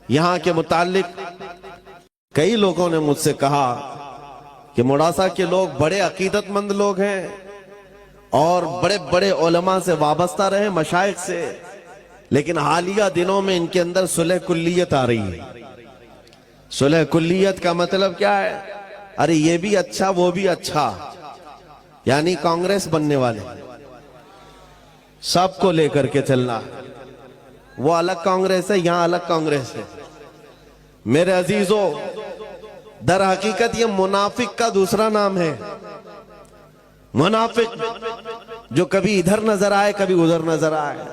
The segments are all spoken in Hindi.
यहाँ के मुतालिक कई लोगों ने मुझसे कहा कि मोड़ासा के लोग बड़े अकीदतमंद लोग हैं और बड़े बड़े उलमा से वाबस्ता रहे, मशाइख से, लेकिन हालिया दिनों में इनके अंदर सुलह कुल्लियत आ रही है। सुलह कुल्लियत का मतलब क्या है? अरे ये भी अच्छा वो भी अच्छा, यानी कांग्रेस बनने वाले, सबको लेकर के चलना। वो अलग कांग्रेस है, यहां अलग कांग्रेस है। मेरे अजीजों, दर हकीकत ये मुनाफिक का दूसरा नाम है। मुनाफिक जो कभी इधर नजर आए कभी उधर नजर आए।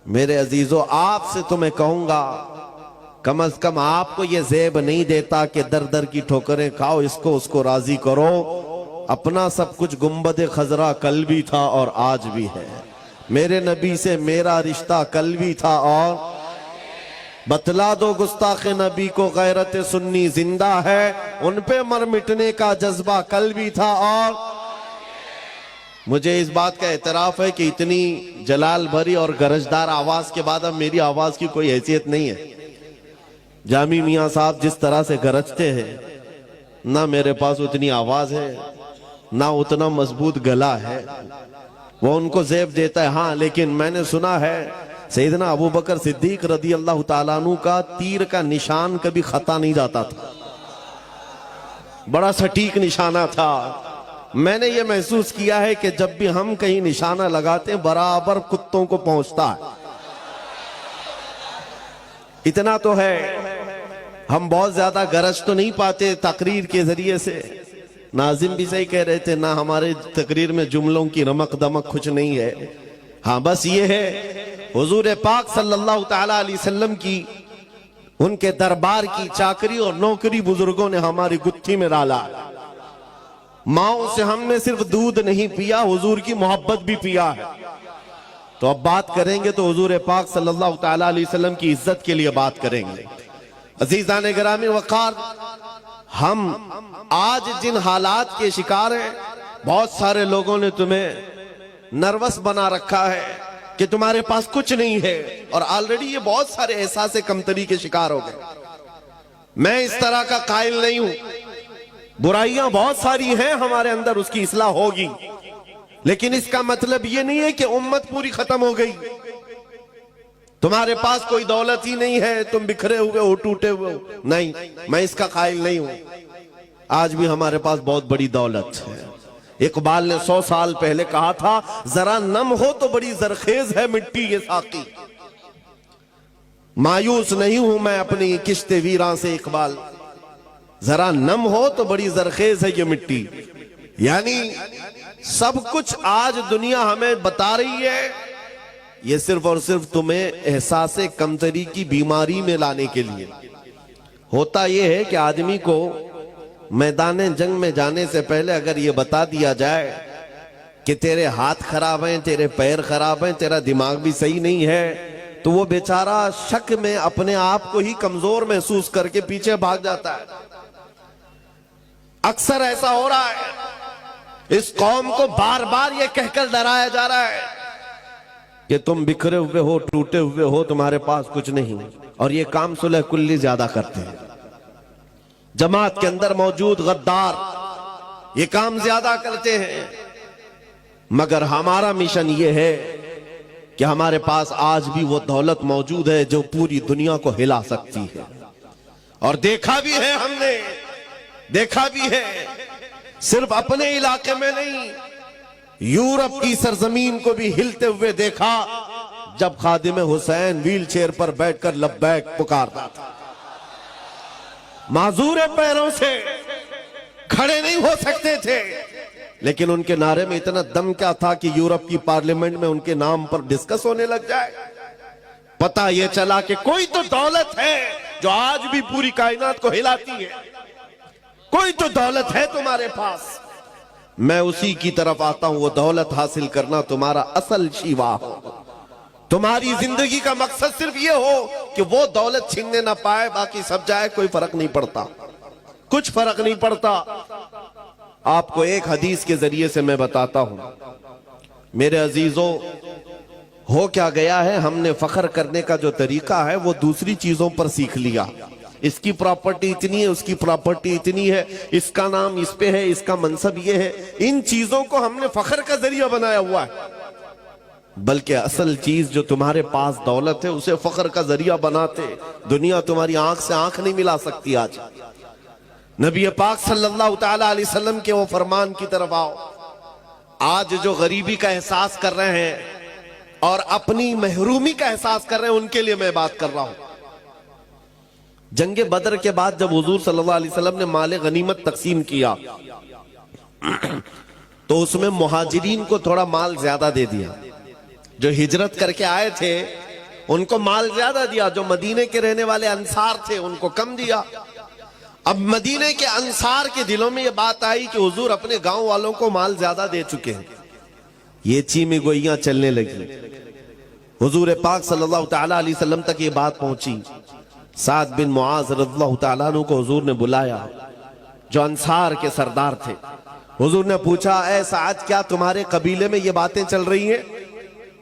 मेरे अजीजों, आपसे तो मैं कहूंगा कम से कम आपको ये ज़ेब नहीं देता कि दर दर की ठोकरें खाओ, इसको उसको राजी करो। अपना सब कुछ गुंबद खजरा कल भी था और आज भी है। मेरे नबी से मेरा रिश्ता कल भी था और बतला दो गुस्ताखे नबी को गैरत सुन्नी जिंदा है, उन पे मर मिटने का जज्बा कल भी था। और मुझे इस बात का एतराफ है कि इतनी जलाल भरी और गरजदार आवाज के बाद अब मेरी आवाज की कोई हैसियत नहीं है। जामी मियां साहब जिस तरह से गरजते हैं, ना मेरे पास उतनी आवाज है ना उतना मजबूत गला है, वो उनको ज़ेब देता है। हाँ, लेकिन मैंने सुना है सैयदना अबू बकर सिद्दीक रदी अल्लाह ताला अन्हु का तीर का निशान कभी खता नहीं जाता था, बड़ा सटीक निशाना था। मैंने ये महसूस किया है कि जब भी हम कहीं निशाना लगाते हैं बराबर कुत्तों को पहुंचता है। इतना तो है, हम बहुत ज्यादा गरज तो नहीं पाते तकरीर के जरिए से। नाजिम भी सही कह रहे थे, ना हमारे तकरीर में जुमलों की रमक दमक कुछ नहीं है। हाँ, बस ये है हुजूर पाक सल्लल्लाहु ताला अलैहि वसल्लम की, उनके दरबार की चाकरी और नौकरी बुजुर्गों ने हमारी गुत्थी में डाला। माओ से हमने सिर्फ दूध नहीं पिया, हुजूर की मोहब्बत भी पिया है। तो अब बात करेंगे तो हुजूर पाक सल्लल्लाहु ताला अलैहि वसल्लम की इज्जत के लिए बात करेंगे। अजीजान गिरामी वक़ार, हम आज जिन हालात के शिकार हैं, बहुत सारे लोगों ने तुम्हें नर्वस बना रखा है कि तुम्हारे पास कुछ नहीं है, और ऑलरेडी ये बहुत सारे एहसास कमतरी के शिकार हो गए। मैं इस तरह का कायल नहीं हूं, बुराइयां बहुत सारी हैं हमारे अंदर, उसकी इस्लाह होगी, लेकिन इसका मतलब ये नहीं है कि उम्मत पूरी खत्म हो गई। तुम्हारे पास कोई दौलत ही नहीं है, तुम बिखरे हुए हो, टूटे हुए हो, नहीं, मैं इसका कायल नहीं हूं। आज भी हमारे पास बहुत बड़ी दौलत है। इकबाल ने 100 साल पहले कहा था, जरा नम हो तो बड़ी जरखेज है मिट्टी ये साकी। मायूस नहीं हूं मैं अपनी किश्ते वीरां से इकबाल, जरा नम हो तो बड़ी जरखेज है ये मिट्टी। यानी सब कुछ आज दुनिया हमें बता रही है, ये सिर्फ और सिर्फ तुम्हें एहसास कमतरी की बीमारी में लाने के लिए। होता यह है कि आदमी को मैदान जंग में जाने से पहले अगर ये बता दिया जाए कि तेरे हाथ खराब हैं, तेरे पैर खराब हैं, तेरा दिमाग भी सही नहीं है, तो वो बेचारा शक में अपने आप को ही कमजोर महसूस करके पीछे भाग जाता है। अक्सर ऐसा हो रहा है। इस कौम को बार बार ये कहकर डराया जा रहा है कि तुम बिखरे हुए हो, टूटे हुए हो, तुम्हारे पास कुछ नहीं, और ये काम सुलह कुल्ली ज्यादा करते हैं। जमात के अंदर मौजूद गद्दार ये काम ज्यादा करते हैं। मगर हमारा मिशन ये है कि हमारे पास आज भी वो दौलत मौजूद है जो पूरी दुनिया को हिला सकती है। और देखा भी है हमने, देखा भी है, सिर्फ अपने इलाके में नहीं, यूरोप की सरजमीन को भी हिलते हुए देखा जब खादिम हुसैन व्हील चेयर पर बैठकर लब्बैक पुकारता था। माजूर पैरों से खड़े नहीं हो सकते थे, लेकिन उनके नारे में इतना दम क्या था कि यूरोप की पार्लियामेंट में उनके नाम पर डिस्कस होने लग जाए। पता यह चला कि कोई तो दौलत है जो आज भी पूरी कायनात को हिलाती है, कोई तो दौलत है तुम्हारे पास। मैं उसी की तरफ आता हूं। वो दौलत हासिल करना तुम्हारा असल शिवा हो। तुम्हारी जिंदगी का मकसद सिर्फ ये हो कि वो दौलत छीनने ना पाए, बाकी सब जाए, कोई फर्क नहीं पड़ता, कुछ फर्क नहीं पड़ता। आपको एक हदीस के जरिए से मैं बताता हूं। मेरे अजीजों, हो क्या गया है, हमने फख्र करने का जो तरीका है वो दूसरी चीजों पर सीख लिया। इसकी प्रॉपर्टी इतनी है, उसकी प्रॉपर्टी इतनी है, इसका नाम इस पे है, इसका मनसब ये है। इन चीजों को हमने फख्र का जरिया बनाया हुआ है। बल्कि असल चीज जो तुम्हारे पास दौलत है उसे फख्र का जरिया बनाते। दुनिया तुम्हारी आंख से आंख नहीं मिला सकती। आज नबी पाक सल्लल्लाहु तआला अलैहि वसल्लम के वो फरमान की तरफ आओ। आज जो गरीबी का एहसास कर रहे हैं और अपनी महरूमी का एहसास कर रहे हैं, उनके लिए मैं बात कर रहा हूं। जंगे बदर के बाद जब हुजूर सल्लल्लाहु अलैहि वसल्लम ने माले गनीमत तकसीम किया तो उसमें मुहाजिरीन को थोड़ा माल ज्यादा दे दिया। जो हिजरत करके आए थे उनको माल ज्यादा दिया, जो मदीने के रहने वाले अंसार थे उनको कम दिया। अब मदीने के अंसार के दिलों में यह बात आई कि हुजूर अपने गांव वालों को माल ज्यादा दे चुके हैं। ये चीमी गोइयां चलने लगी। हुजूर पाक सल्लल्लाहु तआला अलैहि वसल्लम तक ये बात पहुंची। साद बिन मुआज रज़ियल्लाहु तआला अन्हु को हुजूर ने बुलाया, जो अंसार के सरदार थे। हुजूर ने पूछा, ऐ साद, क्या तुम्हारे कबीले में ये बातें चल रही हैं?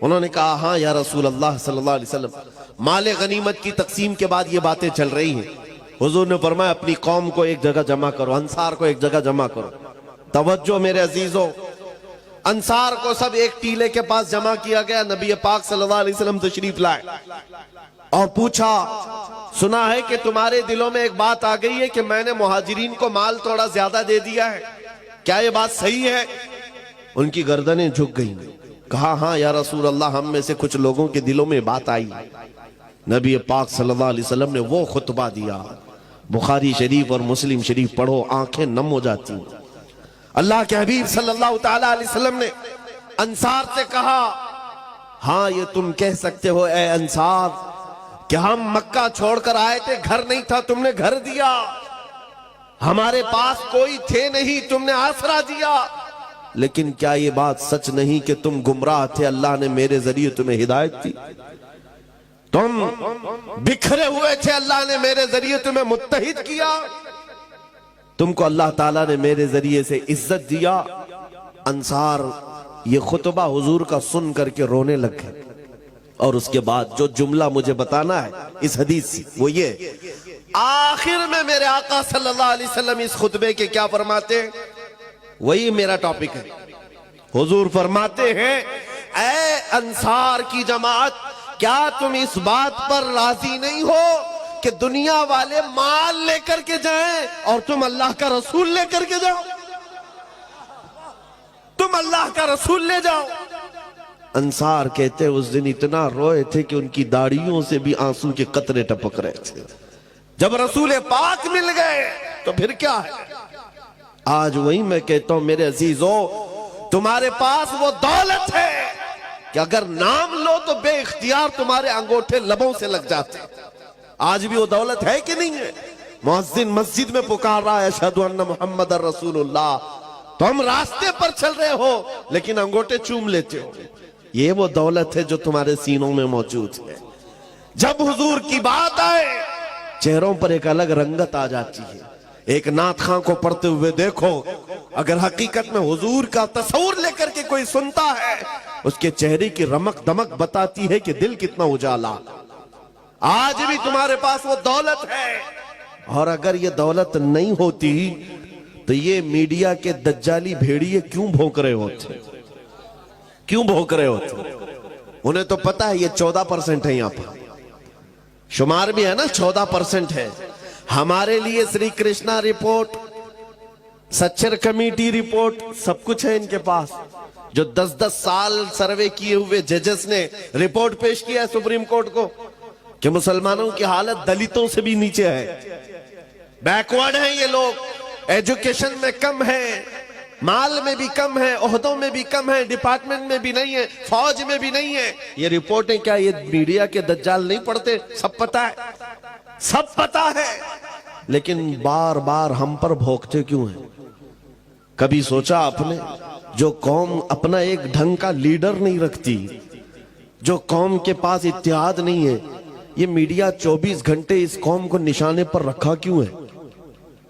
उन्होंने कहा, हाँ या रसूल अल्लाह सल्लल्लाहु अलैहि वसल्लम, माले गनीमत की तकसीम के बाद ये बातें चल रही हैं। हुजूर ने फरमाया, अपनी कौम को एक जगह जमा करो, अंसार को एक जगह जमा करो। तवज्जो मेरे अजीजों, अंसार को सब एक टीले के पास जमा किया गया। नबी पाक सल्लल्लाहु अलैहि वसल्लम तशरीफ लाए और पूछा, सुना है कि तुम्हारे दिलों में एक बात आ गई है कि मैंने मुहाजिरीन को माल थोड़ा ज्यादा दे दिया है, क्या ये बात सही है? उनकी गर्दनें झुक गईं। कहा, हाँ या रसूल अल्लाह, हम में से कुछ लोगों के दिलों में बात आई। नबी पाक सल्लल्लाहु अलैहि वसल्लम ने वो खुतबा दिया, बुखारी शरीफ और मुस्लिम शरीफ पढ़ो, आंखें नम हो जाती। अल्लाह के हबीब सल्लल्लाहु तआला अलैहि वसल्लम ने अंसार से कहा, हाँ ये तुम कह सकते हो ए अंसार कि हम मक्का छोड़कर आए थे, घर नहीं था, तुमने घर दिया। हमारे पास कोई थे नहीं, तुमने आसरा दिया। लेकिन क्या ये बात सच नहीं कि तुम गुमराह थे, अल्लाह ने मेरे जरिए तुम्हें हिदायत दी? तुम बिखरे हुए थे, अल्लाह ने मेरे जरिए तुम्हें मुत्तहिद किया। तुमको अल्लाह ताला ने मेरे जरिए से इज्जत दिया। अंसार ये खुतबा हुजूर का सुन करके रोने लग गए। और उसके बाद जो जुमला मुझे बताना है इस हदीस से वो ये, आखिर में मेरे आका सल्लल्लाहु अलैहि वसल्लम इस खुतबे के क्या फरमाते हैं, वही मेरा टॉपिक है। हुजूर फरमाते हैं, ऐ अंसार की जमात, क्या तुम इस बात पर राजी नहीं हो कि दुनिया वाले माल लेकर के जाएं और तुम अल्लाह का रसूल लेकर के जाओ? तुम अल्लाह का रसूल ले जाओ। अंसार कहते उस दिन इतना रोए थे कि उनकी दाढ़ियों से भी आंसू के कतरे टपक रहे थे। जब रसूल पाक मिल गए तो फिर क्या है। आज वही मैं कहता हूं मेरे अजीजों, तुम्हारे पास वो दौलत है कि अगर नाम लो तो बेइख्तियार तुम्हारे अंगूठे लबों से लग जाते। आज भी वो दौलत है कि नहीं है? मुअज्जिन मस्जिद में पुकार रहा है, अशहदु अन्ना मुहम्मदर रसूलुल्लाह, तुम रास्ते पर चल रहे हो लेकिन अंगूठे चूम लेते हो। ये वो दौलत है जो तुम्हारे सीनों में मौजूद है। जब हुजूर की बात आए चेहरों पर एक अलग रंगत आ जाती है। एक नात खां को पढ़ते हुए देखो, अगर हकीकत में हुजूर का तस्वुर लेकर के कोई सुनता है, उसके चेहरे की रमक दमक बताती है कि दिल कितना उजाला। आज भी तुम्हारे पास वो दौलत है, और अगर ये दौलत नहीं होती तो ये मीडिया के दज्जाली भेड़िए क्यों भौंक रहे होते? क्यों भौंक रहे होते? उन्हें तो पता है ये 14% है, यहां पर शुमार भी है ना, 14% है। हमारे लिए Shri Krishna report, Sachar committee report, सब कुछ है इनके पास। जो 10-10 साल सर्वे किए हुए जजेस ने रिपोर्ट पेश किया है सुप्रीम कोर्ट को कि मुसलमानों की हालत दलितों से भी नीचे है, बैकवर्ड हैं ये लोग, एजुकेशन में कम है, माल में भी कम है, ओहदों में भी कम है, डिपार्टमेंट में भी नहीं है, फौज में भी नहीं है। ये रिपोर्टें क्या ये मीडिया के दज्जाल नहीं पढ़ते? सब पता है, सब पता है, लेकिन बार बार हम पर भोंकते क्यों हैं? कभी सोचा आपने, जो कौम अपना एक ढंग का लीडर नहीं रखती, जो कौम के पास इत्तेहाद नहीं है, ये मीडिया 24 घंटे इस कौम को निशाने पर रखा क्यों है?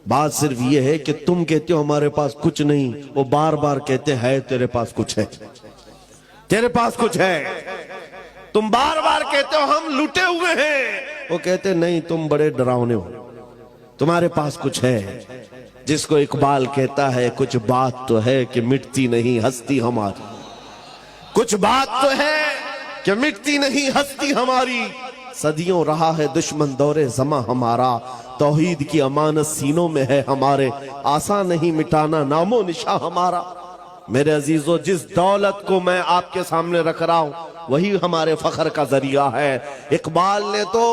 बात सिर्फ ये है कि तुम कहते हो हमारे पास कुछ नहीं, वो बार बार कहते हैं तेरे पास कुछ है, तेरे पास कुछ है। तुम बार बार कहते हो हम लुटे हुए हैं, वो कहते नहीं तुम बड़े डरावने हो, तुम्हारे पास कुछ है। जिसको इकबाल कहता है कुछ बात तो है कि मिटती नहीं हस्ती हमारी, कुछ बात तो है कि मिटती नहीं हस्ती हमारी। सदियों रहा है दुश्मन दौरे जमा हमारा, तौहीद की अमानत सीनों में है हमारे, आसान नहीं मिटाना नामो निशा हमारा। मेरे अजीजों, जिस दौलत को मैं आपके सामने रख रहा हूं वही हमारे फख्र का जरिया है। इकबाल ने तो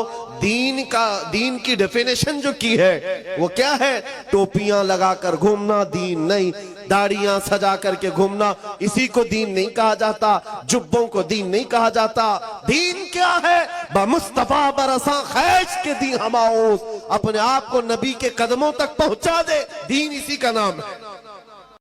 दीन की डेफिनेशन जो की है वो क्या है? टोपियां लगाकर घूमना दीन नहीं, दाढ़ियां सजा करके घूमना इसी को दीन नहीं कहा जाता, जुब्बों को दीन नहीं कहा जाता। दीन क्या है? बमुस्तफा बरसा खैश के दी हमाओस, अपने आप को नबी के कदमों तक पहुंचा दे, दीन इसी का नाम है।